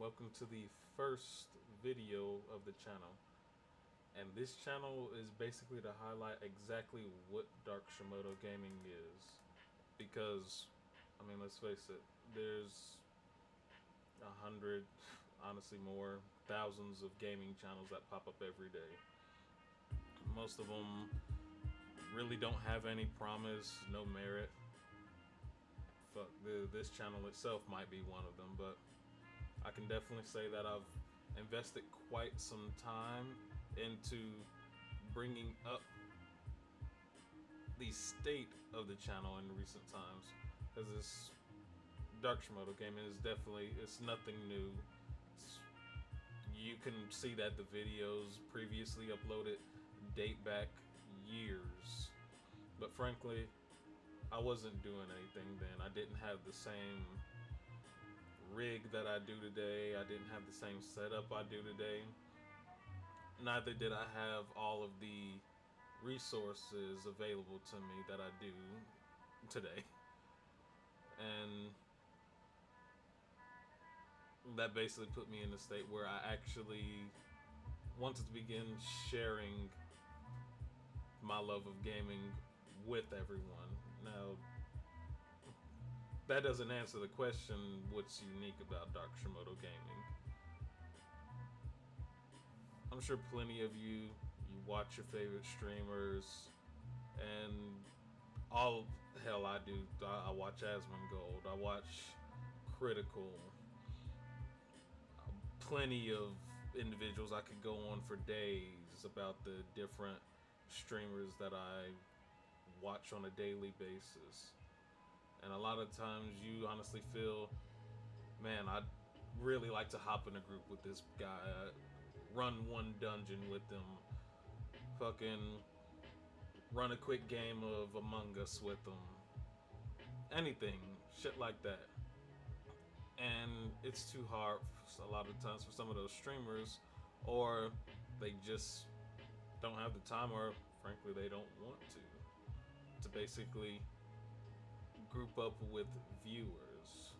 welcome to the first video of the channel. And this channel is basically to highlight exactly what Darkshimoto gaming is. Because, I mean, let's face it, there's 100, honestly more, thousands of gaming channels that pop up every day. Most of them really don't have any promise, no merit. Fuck, this channel itself might be one of them, but I can definitely say that I've invested quite some time into bringing up the state of the channel in recent times, because this Darkshimoto gaming is definitely, it's nothing new. You can see that the videos previously uploaded date back years, but frankly I wasn't doing anything then. I didn't have the same rig that I do today. I didn't have the same setup I do today. Neither did I have all of the resources available to me that I do today. And that basically put me in a state where I actually wanted to begin sharing my love of gaming with everyone. Now, that doesn't answer the question, what's unique about Darkshimoto gaming? I'm sure plenty of you watch your favorite streamers, and hell, I do. I watch Asmongold, I watch Critical, plenty of individuals. I could go on for days about the different streamers that I watch on a daily basis. And a lot of times you honestly feel, man, I'd really like to hop in a group with this guy, run one dungeon with them, fucking run a quick game of Among Us with them, anything, shit like that. And it's too hard a lot of times for some of those streamers, or they just don't have the time, or frankly they don't want to basically group up with viewers.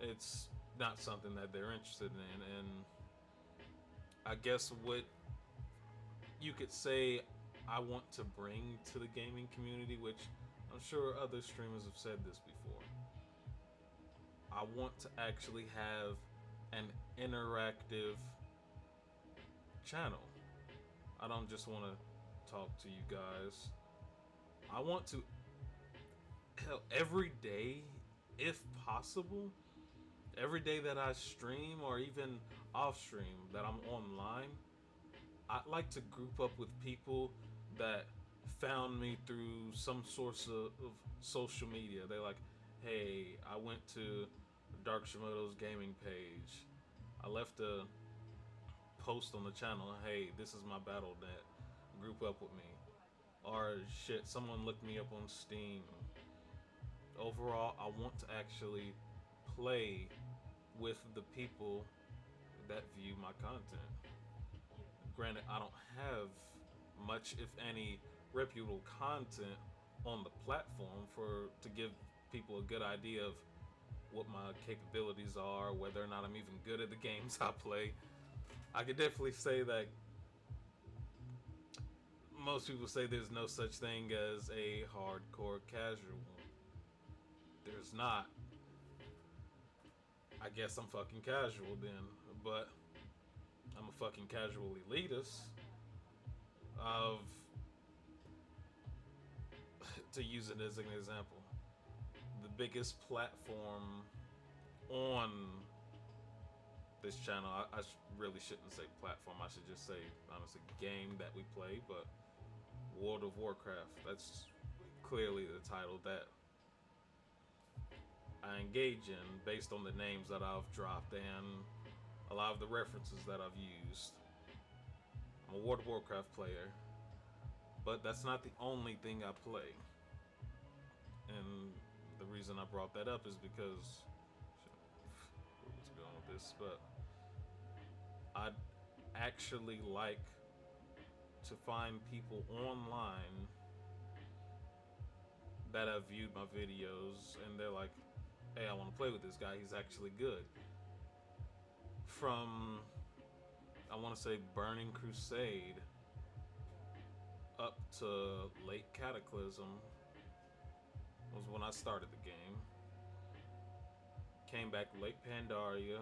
It's not something that they're interested in. And I guess what you could say I want to bring to the gaming community, which I'm sure other streamers have said this before, I want to actually have an interactive channel. I don't just want to talk to you guys. I want to, hell, every day, if possible, every day that I stream or even off stream that I'm online, I'd like to group up with people that found me through some source of social media. They're like, hey, I went to Darkshimoto's gaming page, I left a post on the channel, hey, this is my battle net, group up with me. Or shit, someone looked me up on Steam. Overall, I want to actually play with the people that view my content. Granted, I don't have much, if any, reputable content on the platform to give people a good idea of what my capabilities are, whether or not I'm even good at the games I play. I could definitely say that most people say there's no such thing as a hardcore casual. There's not. I guess I'm fucking casual then, but I'm a fucking casual elitist of, to use it as an example, the biggest platform on this channel, I really shouldn't say platform, I should just say, honestly, game that we play, but World of Warcraft, that's clearly the title that I engage in based on the names that I've dropped and a lot of the references that I've used. I'm a World of Warcraft player, but that's not the only thing I play. And the reason I brought that up is because, what's going with this, but I'd actually like to find people online that have viewed my videos and they're like, hey, I want to play with this guy, he's actually good. from, I want to say, Burning Crusade up to late Cataclysm was when I started the game. Came back late Pandaria,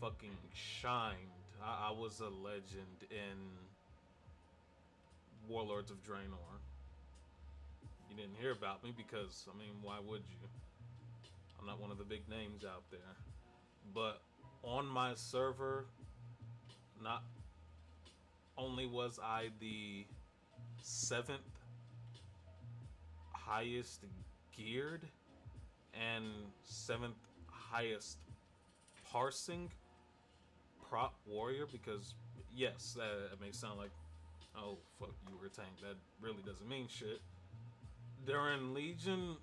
fucking shined. I was a legend in Warlords of Draenor. You didn't hear about me because, I mean, why would you? I'm not one of the big names out there. But on my server, not only was I the 7th highest geared and 7th highest parsing prop warrior, because yes, that may sound like, oh fuck, you were a tank. That really doesn't mean shit. During Legion,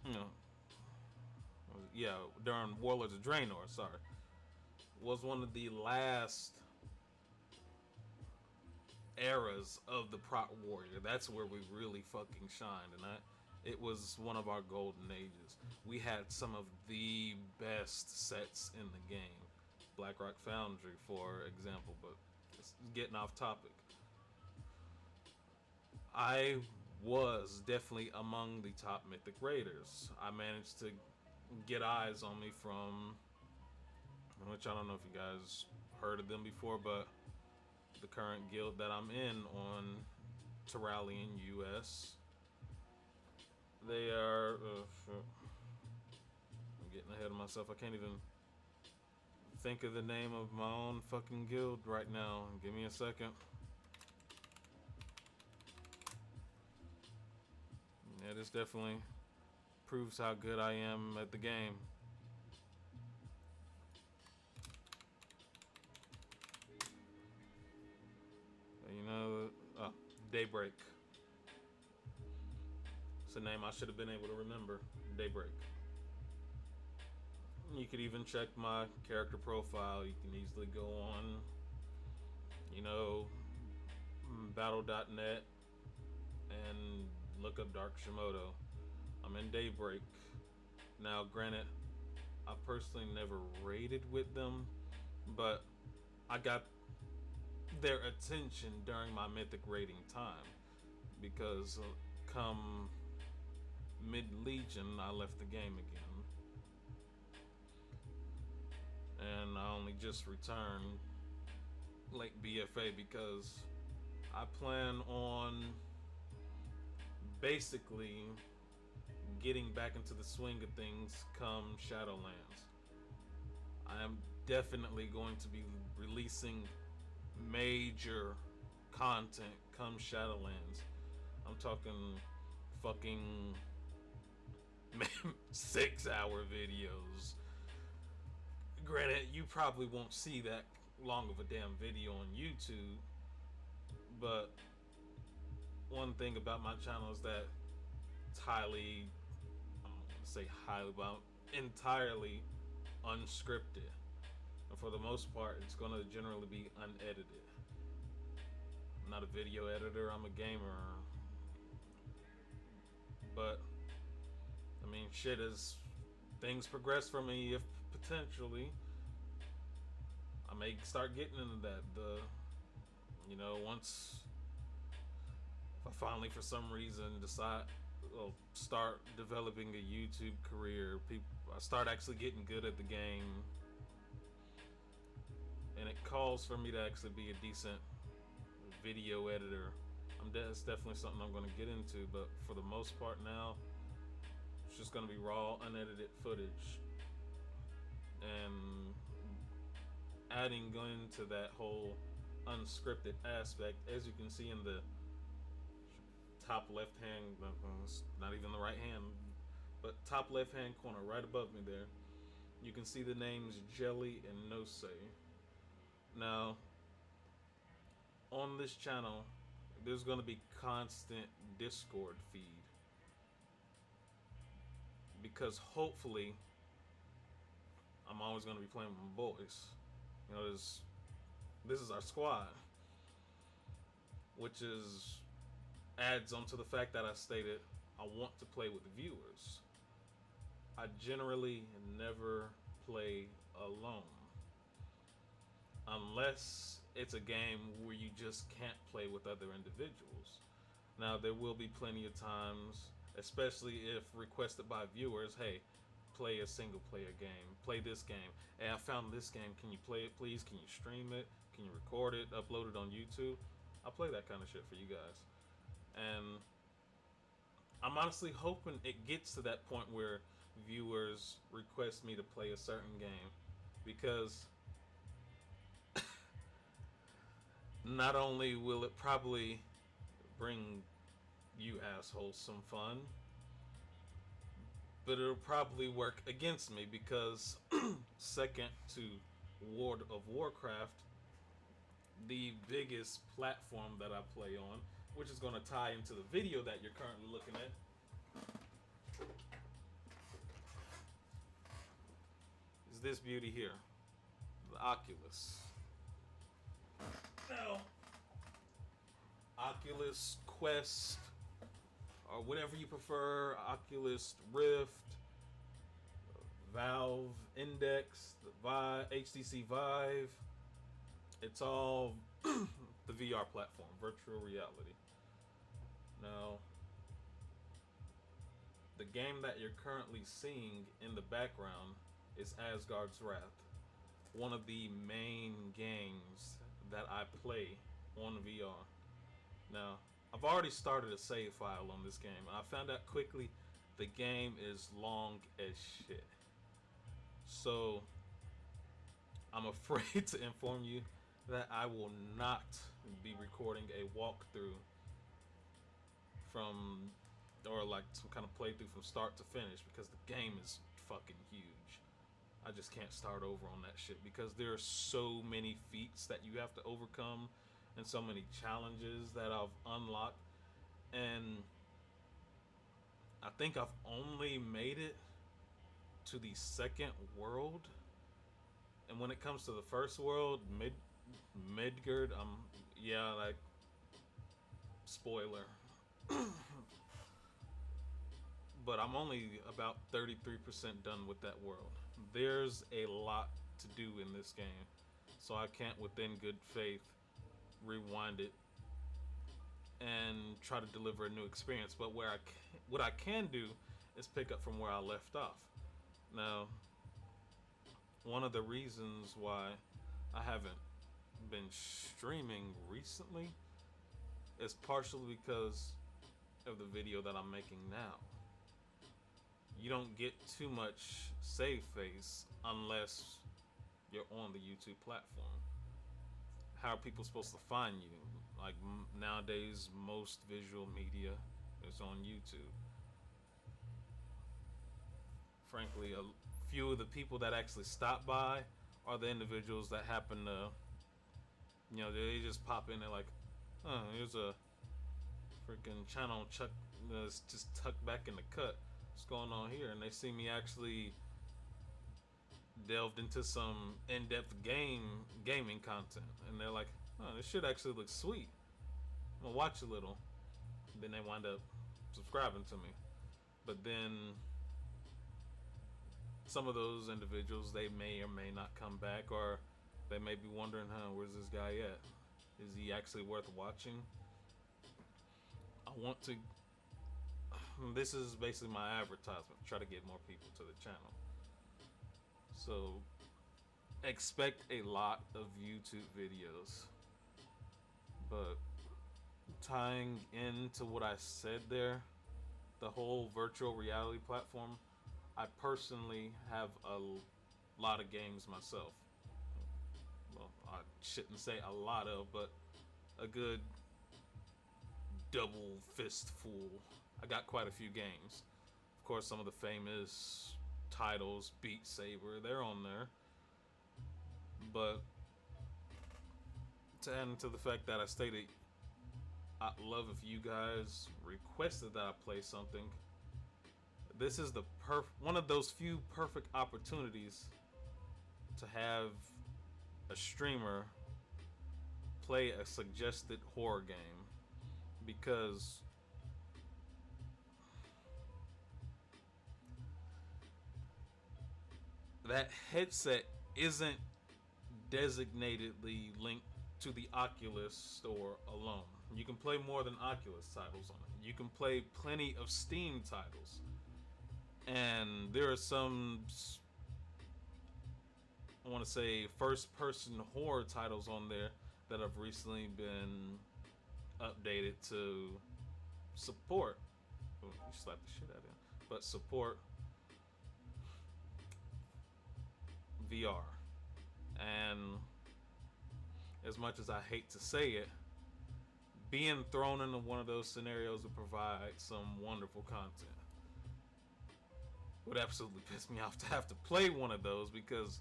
you know, yeah, during Warlords of Draenor, sorry, was one of the last eras of the prop warrior. That's where we really fucking shined, and it was one of our golden ages. We had some of the best sets in the game. Blackrock Foundry, for example, but it's getting off topic. I was definitely among the top mythic raiders. I managed to get eyes on me from, which I don't know if you guys heard of them before, but the current guild that I'm in on Terralian US. They are. I'm getting ahead of myself. I can't even think of the name of my own fucking guild right now. Give me a second. Yeah, this definitely proves how good I am at the game. You know, Daybreak. It's a name I should have been able to remember. Daybreak. You could even check my character profile. You can easily go on, you know, battle.net and look up Darkshimoto. I'm in Daybreak. Now, granted, I personally never raided with them, but I got their attention during my mythic raiding time, because come mid-Legion, I left the game again. And I only just returned late BFA because I plan on basically getting back into the swing of things come Shadowlands. I am definitely going to be releasing major content come Shadowlands. I'm talking fucking 6-hour videos. Granted, you probably won't see that long of a damn video on YouTube, but one thing about my channel is that it's highly, I don't want to say highly, but entirely unscripted. And for the most part, it's going to generally be unedited. I'm not a video editor, I'm a gamer. But, I mean, shit, as things progress for me, if potentially, I may start getting into that. Once if I finally, for some reason, decide, start developing a YouTube career, I start actually getting good at the game, and it calls for me to actually be a decent video editor. It's definitely something I'm going to get into, but for the most part now, it's just going to be raw, unedited footage. And adding into that whole unscripted aspect, as you can see in the top left hand, not even the right hand, but top left hand corner right above me there, you can see the names Jelly and Nose. Now, on this channel, there's going to be constant Discord feed, because hopefully I'm always going to be playing with my boys. This is our squad, which adds on to the fact that I stated I want to play with the viewers. I generally never play alone, unless it's a game where you just can't play with other individuals. Now, there will be plenty of times, especially if requested by viewers, hey, play a single player game, play this game. Hey, I found this game. Can you play it, please? Can you stream it? Can you record it, upload it on YouTube? I'll play that kind of shit for you guys. And I'm honestly hoping it gets to that point where viewers request me to play a certain game, because not only will it probably bring you assholes some fun, but it'll probably work against me because second to World of Warcraft, the biggest platform that I play on, which is going to tie into the video that you're currently looking at, is this beauty here, the Oculus. Now, Oculus Quest, or whatever you prefer, Oculus Rift, Valve Index, the HTC Vive. It's all the VR platform, virtual reality. Now, the game that you're currently seeing in the background is Asgard's Wrath, one of the main games that I play on VR. Now, I've already started a save file on this game, and I found out quickly the game is long as shit. So, I'm afraid to inform you that I will not be recording a walkthrough from, or like some kind of playthrough from start to finish, because the game is fucking huge. I just can't start over on that shit because there are so many feats that you have to overcome and so many challenges that I've unlocked. And I think I've only made it to the second world. And when it comes to the first world, Midgard, yeah, like, spoiler. But I'm only about 33% done with that world. There's a lot to do in this game, so I can't, within good faith, rewind it and try to deliver a new experience. But what I can do is pick up from where I left off. Now, one of the reasons why I haven't been streaming recently is partially because of the video that I'm making now. You don't get too much save face unless you're on the YouTube platform. How are people supposed to find you? Like, nowadays, most visual media is on YouTube. Frankly, a few of the people that actually stop by are the individuals that happen to, they just pop in there like, oh, here's a freaking channel that's just tucked back in the cut. What's going on here? And they see me actually delved into some in-depth gaming content, and they're like, oh, this shit actually looks sweet. I'm gonna watch a little. Then they wind up subscribing to me. But then some of those individuals, they may or may not come back, or they may be wondering, where's this guy at? Is he actually worth watching? I want to, this is basically my advertisement, try to get more people to the channel. So expect a lot of YouTube videos. But tying into what I said there, the whole virtual reality platform, I personally have a lot of games myself. Well, I shouldn't say a lot of, but a good double fistful. I got quite a few games. Of course, some of the famous titles, Beat Saber, they're on there. But to add into the fact that I stated, I'd love if you guys requested that I play something. This is the one of those few perfect opportunities to have a streamer play a suggested horror game, because that headset isn't designatedly linked to the Oculus store alone. You can play more than Oculus titles on it. You can play plenty of Steam titles. And there are some, I want to say, first person horror titles on there that have recently been updated to support. Oh, you slapped the shit out of him. But support VR. And as much as I hate to say it, being thrown into one of those scenarios would provide some wonderful content. It would absolutely piss me off to have to play one of those because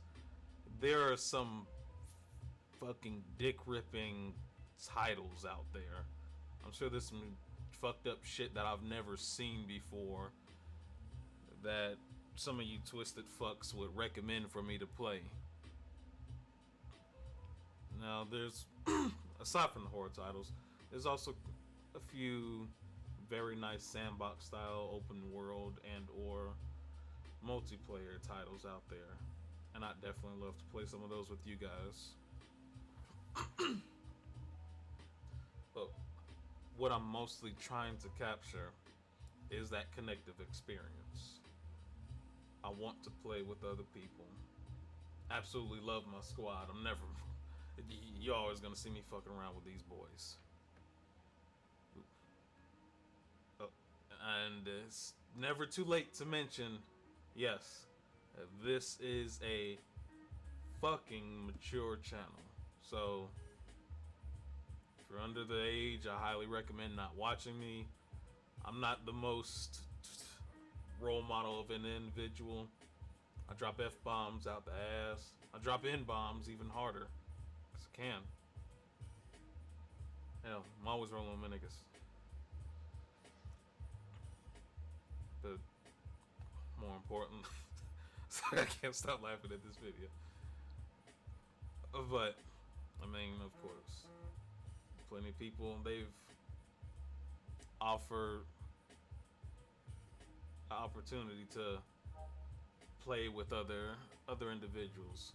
there are some fucking dick ripping titles out there. I'm sure there's some fucked up shit that I've never seen before that some of you twisted fucks would recommend for me to play. Now, there's, aside from the horror titles, there's also a few very nice sandbox style open world and or multiplayer titles out there. And I'd definitely love to play some of those with you guys. But what I'm mostly trying to capture is that connective experience. I want to play with other people. Absolutely love my squad. I'm never. You're always gonna see me fucking around with these boys. And it's never too late to mention, yes, this is a fucking mature channel. So, if you're under the age, I highly recommend not watching me. I'm not the most role model of an individual. I drop F-bombs out the ass. I drop N-bombs even harder. Because I can. Hell, I'm always rolling with my niggas. But more important, sorry, I can't stop laughing at this video. But, I mean, of course, plenty of people, they've offered an opportunity to play with other individuals.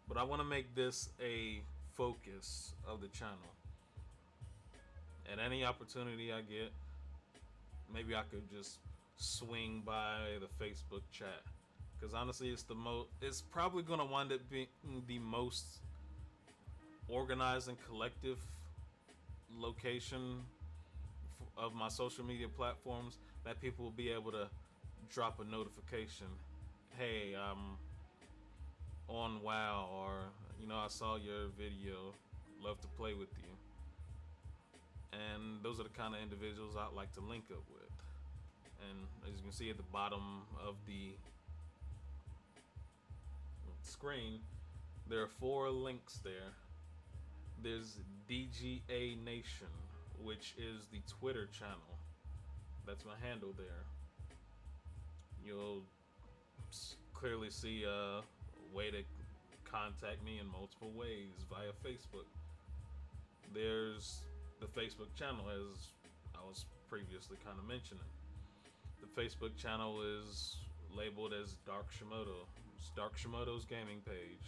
But I want to make this a focus of the channel. At any opportunity I get, maybe I could just swing by the Facebook chat, because honestly it's probably going to wind up being the most organized and collective location of my social media platforms that people will be able to drop a notification, hey, I'm on WoW, or I saw your video, love to play with you. And those are the kind of individuals I'd like to link up with. And as you can see at the bottom of the screen, there are 4 links there. There's DGA Nation, which is the Twitter channel. That's my handle there. You'll clearly see a way to contact me in multiple ways via Facebook. There's the Facebook channel, as I was previously kind of mentioning. The Facebook channel is labeled as Darkshimoto. It's Darkshimoto's gaming page.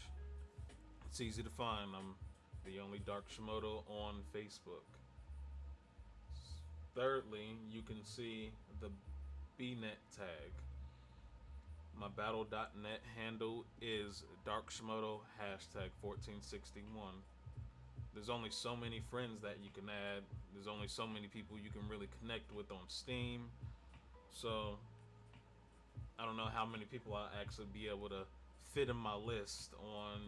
It's easy to find. I'm the only Darkshimoto on Facebook. Thirdly, you can see the BNet tag. My battle.net handle is Darkshimoto #1461. There's only so many friends that you can add. There's only so many people you can really connect with on Steam. So, I don't know how many people I'll actually be able to fit in my list on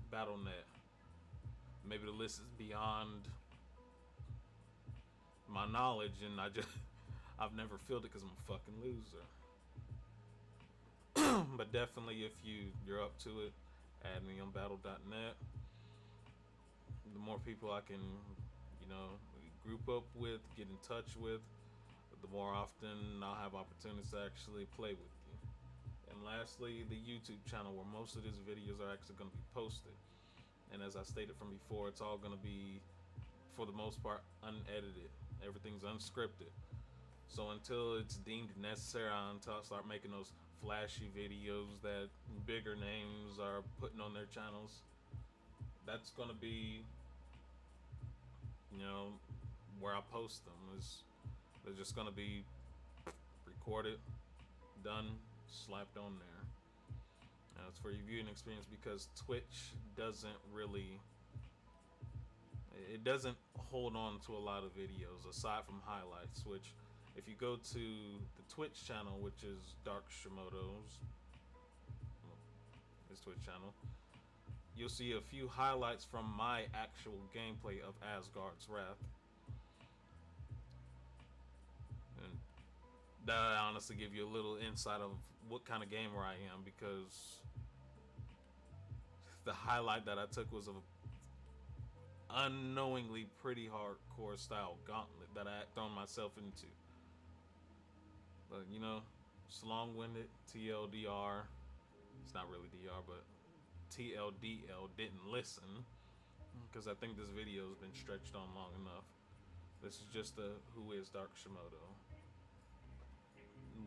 Battle.net. Maybe the list is beyond my knowledge, and I've never filled it because I'm a fucking loser. But definitely, if you're up to it, add me on Battle.net. The more people I can, group up with, get in touch with, the more often I'll have opportunities to actually play with you. And lastly, the YouTube channel, where most of these videos are actually going to be posted. And as I stated from before, it's all going to be, for the most part, unedited. Everything's unscripted. So until it's deemed necessary, until I start making those flashy videos that bigger names are putting on their channels, that's gonna be, you know, where I post them. Is they're just gonna be recorded, done, slapped on there. It's for your viewing experience because Twitch doesn't really, it doesn't hold on to a lot of videos aside from highlights. Which, if you go to the Twitch channel, which is Darkshimoto's, his Twitch channel, you'll see a few highlights from my actual gameplay of Asgard's Wrath, and that honestly give you a little insight of what kind of gamer I am, because the highlight that I took was of a unknowingly pretty hardcore style gauntlet that I had thrown myself into. But you know, it's long-winded. TLDR. It's not really DR, but TLDL didn't listen, because I think this video has been stretched on long enough. This is just a who is Darkshimoto.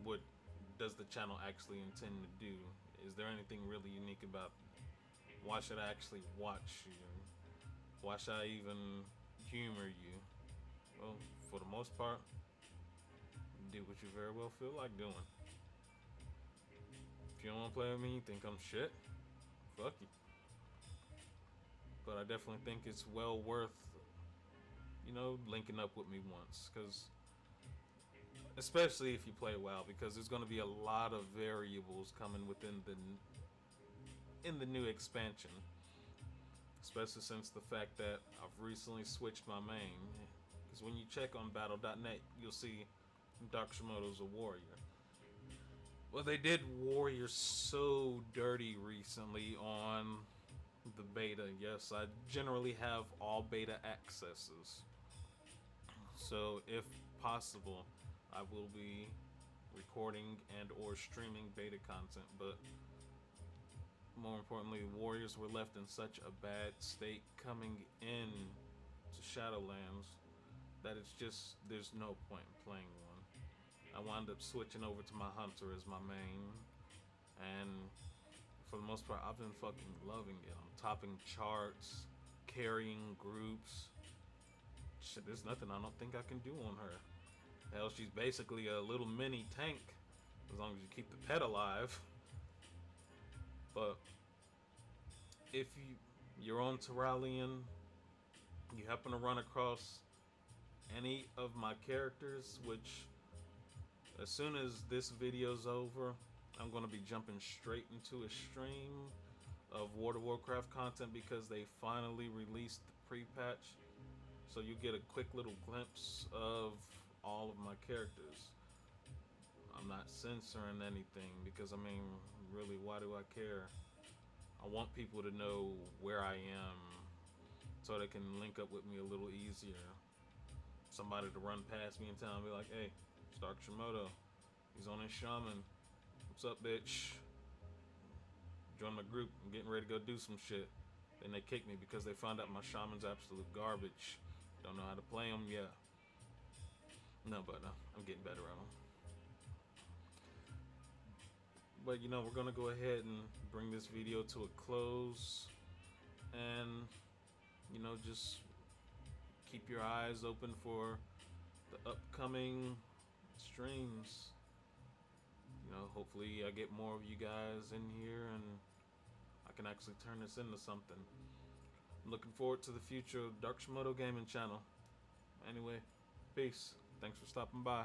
What does the channel actually intend to do? Is there anything really unique about it? Why should I actually watch you? Why should I even humor you? Well, for the most part, do what you very well feel like doing. If you don't want to play with me, you think I'm shit, fuck you. But I definitely think it's well worth, you know, linking up with me once, because especially if you play WoW, because there's going to be a lot of variables coming within the in the new expansion, especially since the fact that I've recently switched my main. Because when you check on battle.net, you'll see Darkshimoto's a warrior. Well, they did warrior so dirty recently on the beta. Yes, I generally have all beta accesses. So if possible, I will be recording and or streaming beta content, but more importantly, warriors were left in such a bad state coming in to Shadowlands that it's just, there's no point in playing one. I wound up switching over to my hunter as my main, and for the most part, I've been fucking loving it. I'm topping charts, carrying groups. Shit, there's nothing I don't think I can do on her. Hell, she's basically a little mini tank, as long as you keep the pet alive. But if you're on Terralion, you happen to run across any of my characters, which as soon as this video's over, I'm going to be jumping straight into a stream of World of Warcraft content, because they finally released the pre-patch. So you get a quick little glimpse of all of my characters. I'm not censoring anything, because I mean, really, why do I care? I want people to know where I am so they can link up with me a little easier. Somebody to run past me in town and be like, hey, it's Darkshimoto. He's on his shaman. What's up, bitch? Join my group. I'm getting ready to go do some shit. Then they kick me because they found out my shaman's absolute garbage. Don't know how to play him. Yeah. No, but I'm getting better at him. But you know, we're gonna go ahead and bring this video to a close, and you know, just keep your eyes open for the upcoming streams. You know, hopefully I get more of you guys in here and I can actually turn this into something. I'm looking forward to the future of Darkshimoto Gaming Channel. Anyway, peace. Thanks for stopping by.